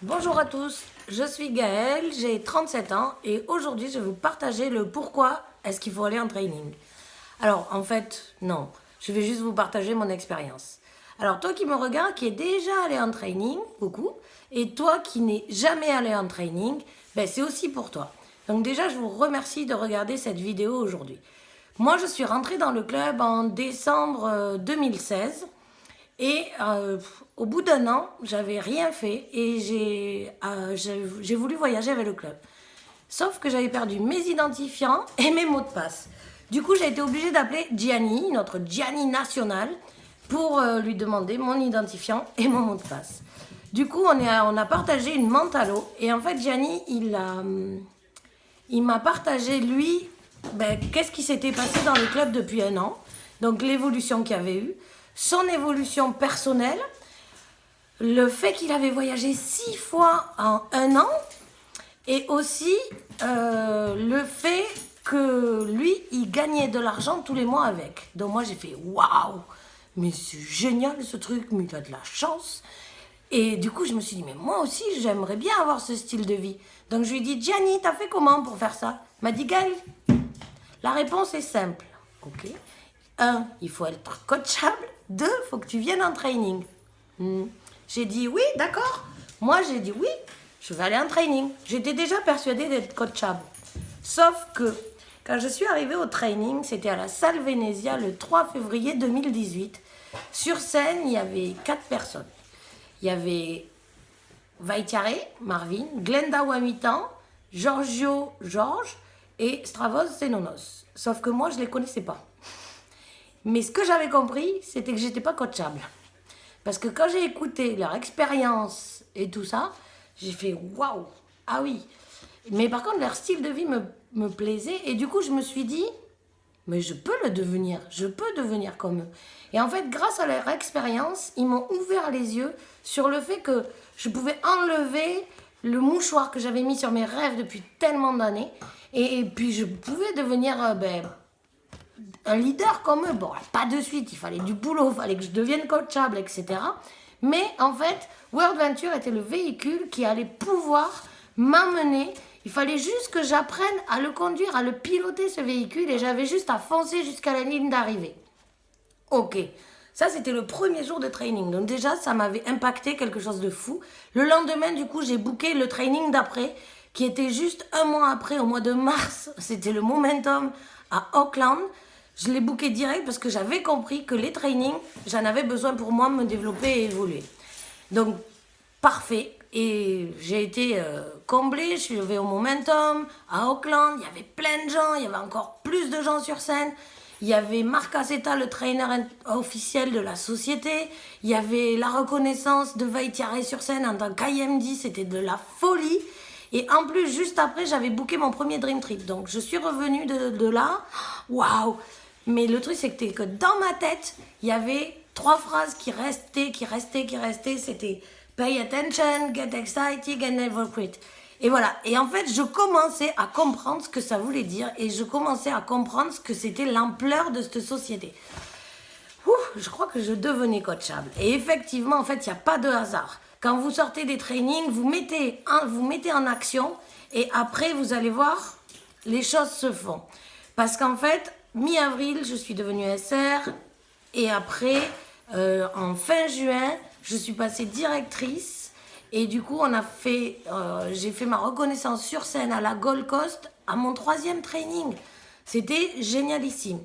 Bonjour à tous, je suis Gaëlle, j'ai 37 ans et aujourd'hui je vais vous partager le pourquoi est-ce qu'il faut aller en training. Alors en fait, non, je vais juste vous partager mon expérience. Alors toi qui me regardes, qui est déjà allé en training, beaucoup, et toi qui n'es jamais allé en training, ben c'est aussi pour toi. Donc déjà je vous remercie de regarder cette vidéo aujourd'hui. Moi je suis rentrée dans le club en décembre 2016. Et au bout d'un an, j'avais rien fait et j'ai voulu voyager avec le club. Sauf que j'avais perdu mes identifiants et mes mots de passe. Du coup, j'ai été obligée d'appeler Gianni, notre Gianni national, pour lui demander mon identifiant et mon mot de passe. Du coup, on a partagé une menthe à l'eau. Et en fait, Gianni, il m'a partagé, lui, qu'est-ce qui s'était passé dans le club depuis un an. Donc, l'évolution qu'il y avait eu, son évolution personnelle, le fait qu'il avait voyagé 6 fois en un an, et aussi le fait que lui, il gagnait de l'argent tous les mois avec. Donc moi, j'ai fait « Waouh, mais c'est génial ce truc, mais il a de la chance !» Et du coup, je me suis dit « Mais moi aussi, j'aimerais bien avoir ce style de vie. » Donc je lui ai dit « Gianni, t'as fait comment pour faire ça ?» Il m'a dit « Gaëlle, la réponse est simple. Ok. 1, il faut être coachable. 2, il faut que tu viennes en training. J'ai dit oui, d'accord. Moi, j'ai dit oui, je vais aller en training. J'étais déjà persuadée d'être coachable. Sauf que quand je suis arrivée au training, c'était à la salle Venezia le 3 février 2018. Sur scène, il y avait 4 personnes. Il y avait Vaitiare, Marvin, Glenda Wamitan, Giorgio Georges et Stravos Zenonos. Sauf que moi, je ne les connaissais pas. Mais ce que j'avais compris, c'était que j'étais pas coachable. Parce que quand j'ai écouté leur expérience et tout ça, j'ai fait waouh, ah oui. Mais par contre, leur style de vie me plaisait. Et du coup, je me suis dit, mais je peux le devenir, je peux devenir comme eux. Et en fait, grâce à leur expérience, ils m'ont ouvert les yeux sur le fait que je pouvais enlever le mouchoir que j'avais mis sur mes rêves depuis tellement d'années. Et puis, je pouvais devenir un leader comme eux. Bon, pas de suite, il fallait du boulot, il fallait que je devienne coachable, etc. Mais en fait, World Venture était le véhicule qui allait pouvoir m'amener. Il fallait juste que j'apprenne à le conduire, à le piloter, ce véhicule, et j'avais juste à foncer jusqu'à la ligne d'arrivée. Ok, ça c'était le premier jour de training. Donc déjà, ça m'avait impacté quelque chose de fou. Le lendemain, du coup, j'ai booké le training d'après, qui était juste un mois après, au mois de mars. C'était le Momentum à Auckland. Je l'ai booké direct parce que j'avais compris que les trainings, j'en avais besoin pour moi me développer et évoluer. Donc, parfait. Et j'ai été comblée, je suis levée au Momentum, à Auckland, il y avait plein de gens, il y avait encore plus de gens sur scène. Il y avait Marc Aceta, le trainer officiel de la société. Il y avait la reconnaissance de Vaitiare sur scène en tant qu'IMD, c'était de la folie. Et en plus, juste après, j'avais booké mon premier Dream Trip. Donc, je suis revenue de là. Waouh! Mais le truc, c'est que dans ma tête, il y avait 3 phrases qui restaient. C'était pay attention, get excited and never quit. Et voilà. Et en fait, je commençais à comprendre ce que ça voulait dire et je commençais à comprendre ce que c'était l'ampleur de cette société. Je crois que je devenais coachable. Et effectivement, en fait, il n'y a pas de hasard. Quand vous sortez des trainings, vous mettez en action et après, vous allez voir, les choses se font. Parce qu'en fait, mi-avril, je suis devenue SR et après, en fin juin, je suis passée directrice et du coup, j'ai fait ma reconnaissance sur scène à la Gold Coast à mon 3e training. C'était génialissime.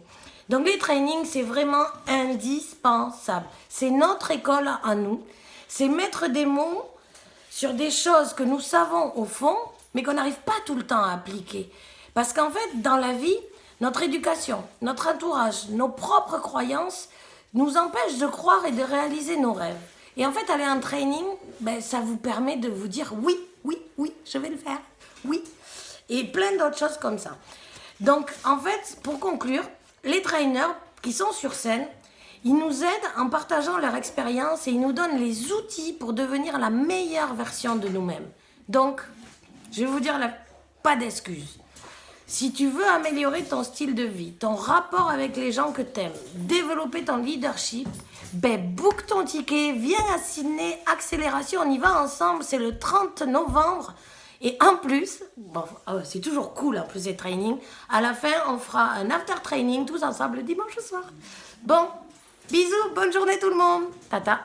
Donc les trainings, c'est vraiment indispensable. C'est notre école à nous. C'est mettre des mots sur des choses que nous savons au fond, mais qu'on n'arrive pas tout le temps à appliquer. Parce qu'en fait, dans la vie, notre éducation, notre entourage, nos propres croyances nous empêchent de croire et de réaliser nos rêves. Et en fait, aller en training, ça vous permet de vous dire oui, oui, oui, je vais le faire, oui. Et plein d'autres choses comme ça. Donc, en fait, pour conclure, les trainers qui sont sur scène, ils nous aident en partageant leur expérience et ils nous donnent les outils pour devenir la meilleure version de nous-mêmes. Donc, je vais vous dire, pas d'excuses. Si tu veux améliorer ton style de vie, ton rapport avec les gens que tu aimes, développer ton leadership, Ben, book ton ticket, viens à Sydney, accélération, on y va ensemble, c'est le 30 novembre. Et en plus, bon, c'est toujours cool en plus des trainings, à la fin on fera un after training tous ensemble le dimanche soir. Bon, bisous, bonne journée tout le monde, tata.